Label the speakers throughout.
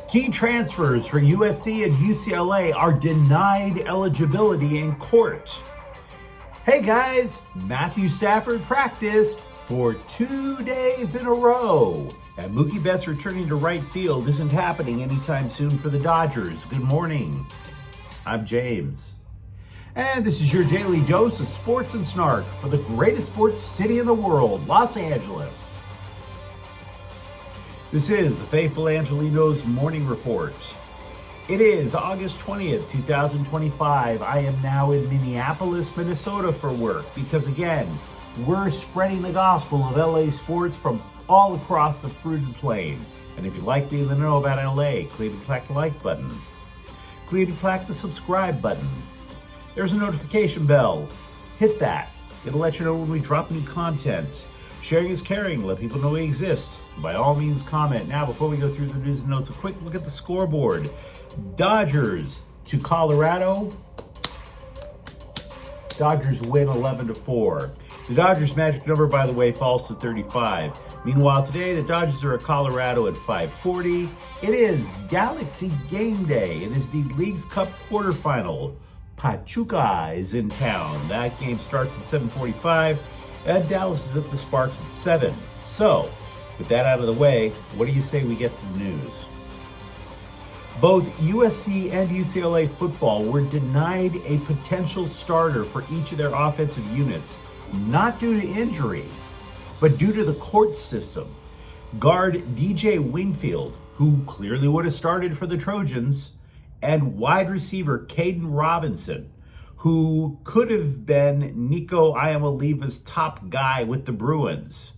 Speaker 1: Key transfers for USC and UCLA are denied eligibility in court. Hey guys, Matthew Stafford practiced for 2 days in a row. And Mookie Betts returning to right field isn't happening anytime soon for the Dodgers. Good morning. I'm James. And this is your daily dose of sports and snark for the greatest sports city in the world, Los Angeles. This is the faithful Angelenos morning report. It is August 20th, 2025. I am now in Minneapolis, Minnesota for work because, again, we're spreading the gospel of LA sports from all across the fruited plain. And if you'd like to even know about LA, click the like button. Click the subscribe button. There's a notification bell. Hit that. It'll let you know when we drop new content. Sharing is caring. Let people know we exist. By all means, comment. Now, before we go through the news and notes, a quick look at the scoreboard. Dodgers to Colorado. Dodgers win 11-4. The Dodgers' magic number, by the way, falls to 35. Meanwhile, today, the Dodgers are at Colorado at 5:40. It is Galaxy Game Day. It is the League's Cup quarterfinal. Pachuca is in town. That game starts at 7:45. And Dallas is at the Sparks at 7. So, with that out of the way, what do you say we get to the news? Both USC and UCLA football were denied a potential starter for each of their offensive units, not due to injury, but due to the court system. Guard DJ Wingfield, who clearly would have started for the Trojans, and wide receiver Caden Robinson, who could have been Nico Iamaleva's top guy with the Bruins.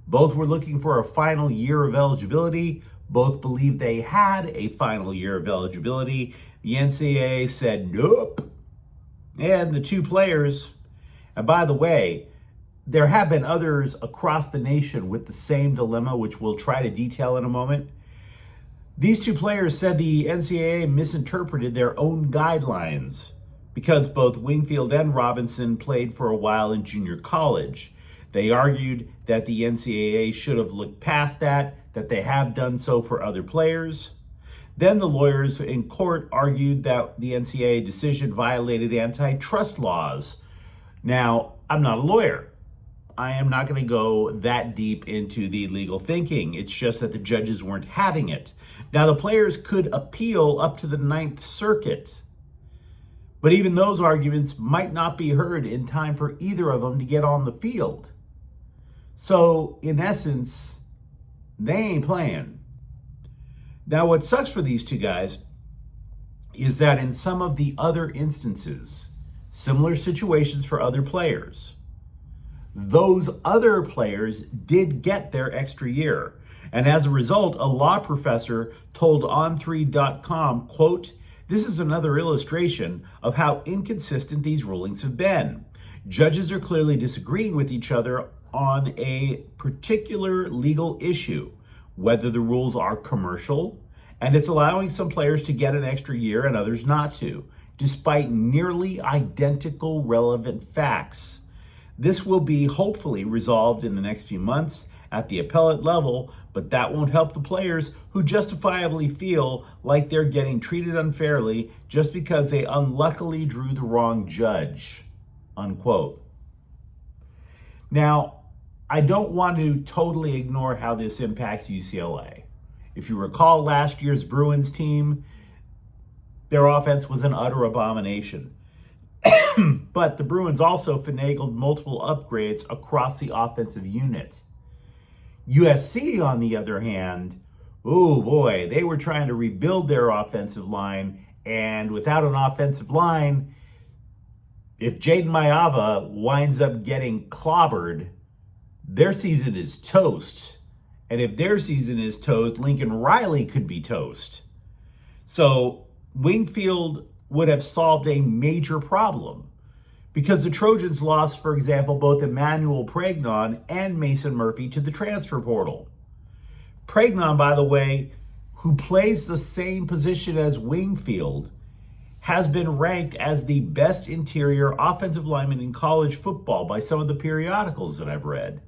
Speaker 1: Both were looking for a final year of eligibility. Both believed they had a final year of eligibility. The NCAA said nope. And the two players, and by the way, there have been others across the nation with the same dilemma, which we'll try to detail in a moment. These two players said the NCAA misinterpreted their own guidelines because both Wingfield and Robinson played for a while in junior college. They argued that the NCAA should have looked past that they have done so for other players. Then the lawyers in court argued that the NCAA decision violated antitrust laws. Now, I'm not a lawyer. I am not going to go that deep into the legal thinking. It's just that the judges weren't having it. Now, the players could appeal up to the Ninth Circuit. But even those arguments might not be heard in time for either of them to get on the field. So, in essence, they ain't playing. Now, what sucks for these two guys is that in some of the other instances, similar situations for other players, those other players did get their extra year. And as a result, a law professor told On3.com, quote, "This is another illustration of how inconsistent these rulings have been. Judges are clearly disagreeing with each other on a particular legal issue, whether the rules are commercial, and it's allowing some players to get an extra year and others not to, despite nearly identical relevant facts. This will be hopefully resolved in the next few months at the appellate level, but that won't help the players who justifiably feel like they're getting treated unfairly just because they unluckily drew the wrong judge," unquote. Now, I don't want to totally ignore how this impacts UCLA. If you recall last year's Bruins team, their offense was an utter abomination. But the Bruins also finagled multiple upgrades across the offensive unit. USC, on the other hand, oh boy, they were trying to rebuild their offensive line, and without an offensive line, if Jaden Mayava winds up getting clobbered, their season is toast. And if their season is toast, Lincoln Riley could be toast. So Wingfield would have solved a major problem because the Trojans lost, for example, both Emmanuel Pregnon and Mason Murphy to the transfer portal. Pregnon, by the way, who plays the same position as Wingfield, has been ranked as the best interior offensive lineman in college football by some of the periodicals that I've read.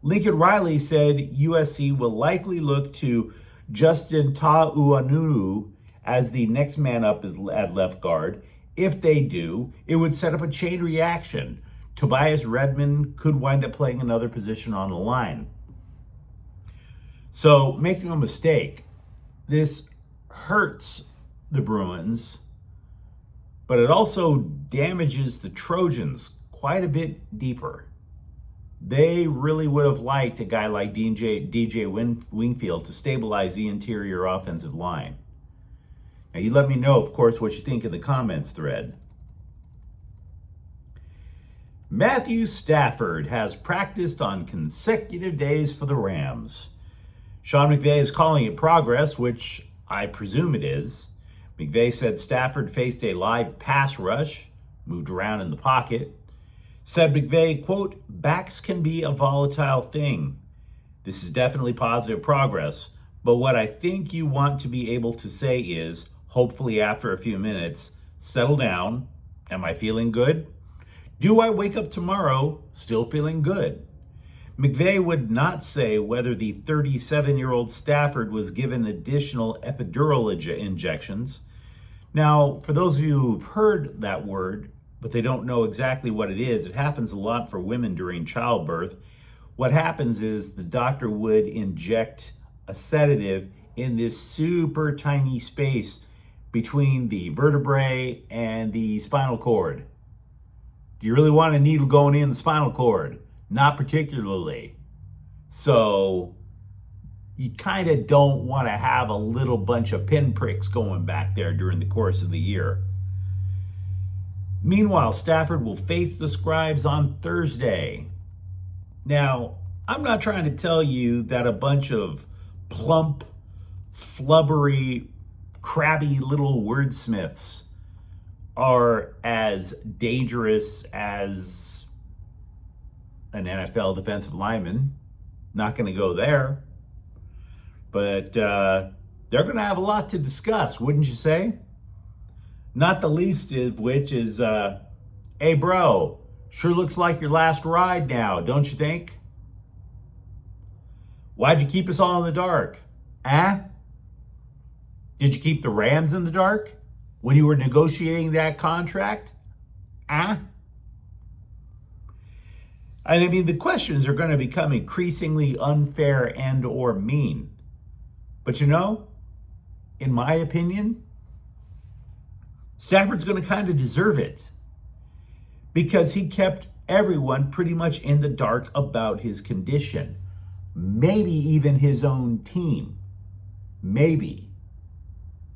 Speaker 1: Lincoln Riley said USC will likely look to Justin Ta'uanunu as the next man up at left guard. If they do, it would set up a chain reaction. Tobias Redmond could wind up playing another position on the line. So make no mistake, this hurts the Bruins, but it also damages the Trojans quite a bit deeper. They really would have liked a guy like DJ Wingfield to stabilize the interior offensive line. Now, you let me know, of course, what you think in the comments thread. Matthew Stafford has practiced on consecutive days for the Rams. Sean McVay is calling it progress, which I presume it is. McVay said Stafford faced a live pass rush, moved around in the pocket. Said McVay, quote, "Backs can be a volatile thing. This is definitely positive progress, but what I think you want to be able to say is, hopefully after a few minutes, settle down. Am I feeling good? Do I wake up tomorrow still feeling good?" McVay would not say whether the 37-year-old Stafford was given additional epidural injections. Now, for those of you who've heard that word, but they don't know exactly what it is, it happens a lot for women during childbirth. What happens is the doctor would inject a sedative in this super tiny space between the vertebrae and the spinal cord. Do you really want a needle going in the spinal cord? Not particularly. So you kind of don't want to have a little bunch of pinpricks going back there during the course of the year. Meanwhile, Stafford will face the Scribes on Thursday. Now, I'm not trying to tell you that a bunch of plump, flubbery, crabby little wordsmiths are as dangerous as an NFL defensive lineman. Not going to go there. But they're going to have a lot to discuss, wouldn't you say? Not the least of which is, hey bro, sure looks like your last ride now, don't you think? Why'd you keep us all in the dark? Did you keep the Rams in the dark when you were negotiating that contract? And I mean, the questions are going to become increasingly unfair and or mean. But you know, in my opinion, Stafford's going to kind of deserve it because he kept everyone pretty much in the dark about his condition. Maybe even his own team. Maybe.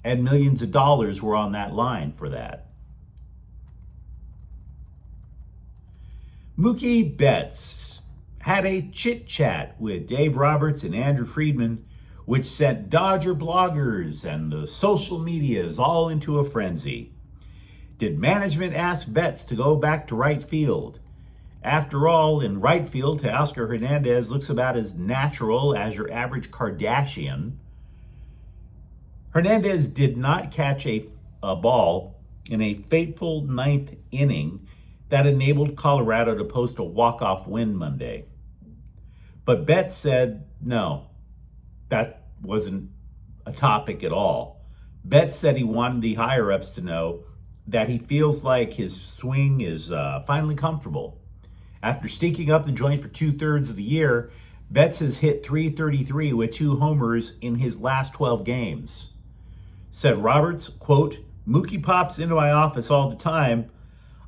Speaker 1: And millions of dollars were on that line for that. Mookie Betts had a chit-chat with Dave Roberts and Andrew Friedman, which sent Dodger bloggers and the social medias all into a frenzy. Did management ask Betts to go back to right field? After all, in right field, Teoscar Hernandez looks about as natural as your average Kardashian. Hernandez did not catch a ball in a fateful ninth inning that enabled Colorado to post a walk-off win Monday. But Betts said, no, that wasn't a topic at all. Betts said he wanted the higher-ups to know that he feels like his swing is finally comfortable. After stinking up the joint for 2/3 of the year, Betts has hit .333 with 2 homers in his last 12 games. Said Roberts, quote, "Mookie pops into my office all the time.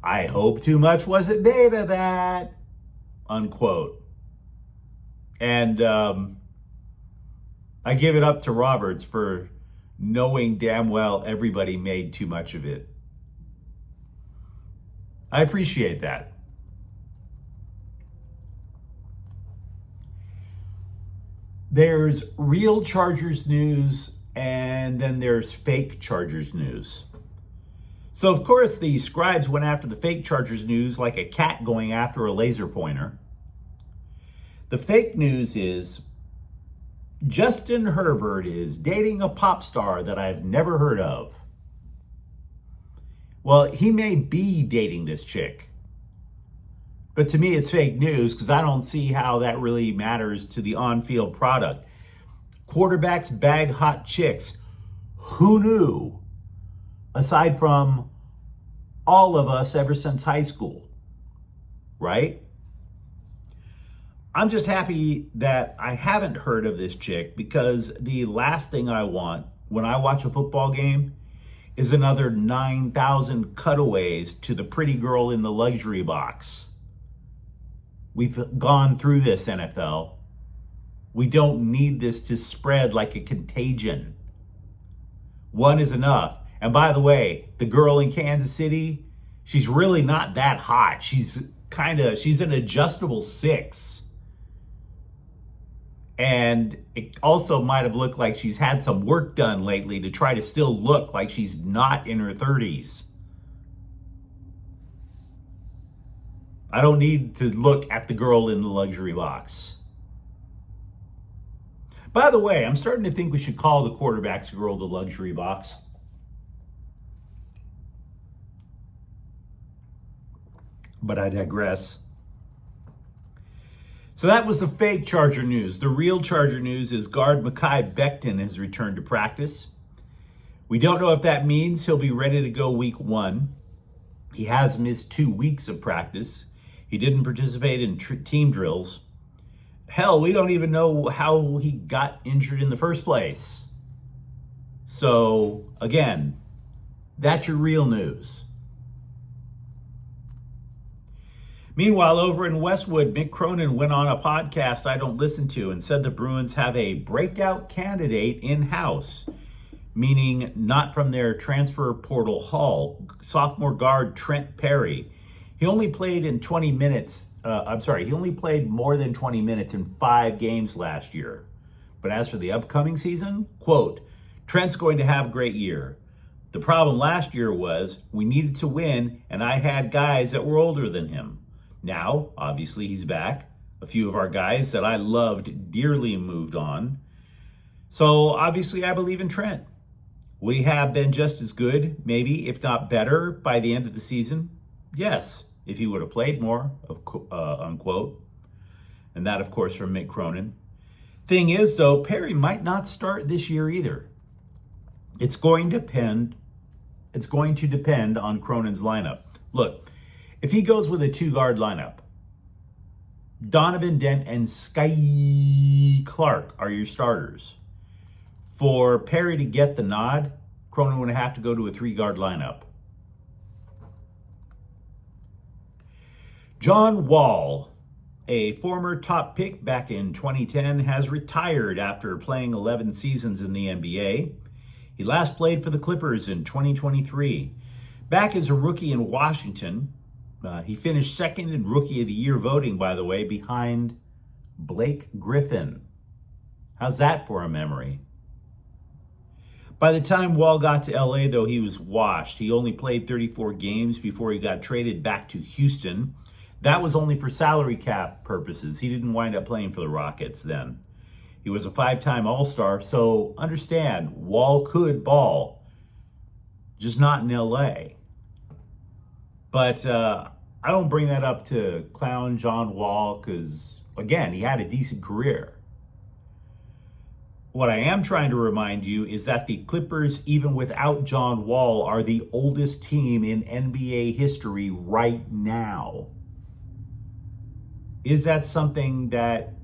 Speaker 1: I hope too much wasn't made of that," unquote. And I give it up to Roberts for knowing damn well everybody made too much of it. I appreciate that. There's real Chargers news, and then there's fake Chargers news. So, of course, the Scribes went after the fake Chargers news like a cat going after a laser pointer. The fake news is Justin Herbert is dating a pop star that I've never heard of. Well, he may be dating this chick. But to me, it's fake news because I don't see how that really matters to the on-field product. Quarterbacks bag hot chicks. Who knew? Aside from all of us ever since high school, right? I'm just happy that I haven't heard of this chick, because the last thing I want when I watch a football game is another 9,000 cutaways to the pretty girl in the luxury box. We've gone through this, NFL. We don't need this to spread like a contagion. One is enough. And by the way, the girl in Kansas City, she's really not that hot. She's an adjustable 6. And it also might have looked like she's had some work done lately to try to still look like she's not in her 30s. I don't need to look at the girl in the luxury box. By the way, I'm starting to think we should call the quarterback's girl the luxury box. But I digress. So that was the fake Charger news. The real Charger news is guard Mookie Betts has returned to practice. We don't know if that means he'll be ready to go week 1. He has missed 2 weeks of practice. He didn't participate in team drills. Hell, we don't even know how he got injured in the first place. So, again, that's your real news. Meanwhile, over in Westwood, Mick Cronin went on a podcast I don't listen to and said the Bruins have a breakout candidate in-house, meaning not from their transfer portal haul, sophomore guard Trent Perry. He only played in 20 minutes. He only played more than 20 minutes in 5 games last year. But as for the upcoming season, quote, Trent's going to have a great year. The problem last year was we needed to win, and I had guys that were older than him. Now, obviously, he's back. A few of our guys that I loved dearly moved on. So, obviously, I believe in Trent. Would he have been just as good, maybe, if not better, by the end of the season? Yes, if he would have played more, unquote. And that, of course, from Mick Cronin. Thing is, though, Perry might not start this year either. It's going to depend on Cronin's lineup. Look, if he goes with a 2-guard lineup, Donovan Dent and Sky Clark are your starters. For Perry to get the nod, Cronin would have to go to a 3-guard lineup. John Wall, a former top pick back in 2010, has retired after playing 11 seasons in the NBA. He last played for the Clippers in 2023. Back as a rookie in Washington, he finished second in Rookie of the Year voting, by the way, behind Blake Griffin. How's that for a memory? By the time Wall got to LA, though, he was washed. He only played 34 games before he got traded back to Houston. That was only for salary cap purposes. He didn't wind up playing for the Rockets then. He was a 5-time All-Star, so understand, Wall could ball, just not in LA. But I don't bring that up to clown John Wall because, again, he had a decent career. What I am trying to remind you is that the Clippers, even without John Wall, are the oldest team in NBA history right now. Is that something that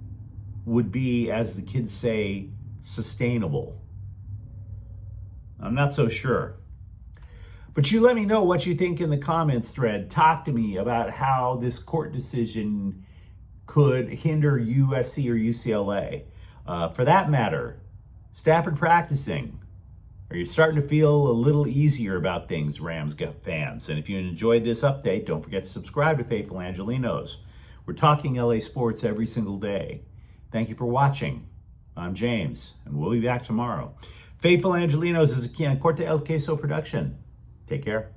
Speaker 1: would be, as the kids say, sustainable? I'm not so sure. But you let me know what you think in the comments thread. Talk to me about how this court decision could hinder USC or UCLA. For that matter, Stagford practicing. Are you starting to feel a little easier about things, Rams fans? And if you enjoyed this update, don't forget to subscribe to Faithful Angelenos. We're talking LA sports every single day. Thank you for watching. I'm James, and we'll be back tomorrow. Faithful Angelenos is a Corte El Queso production. Take care.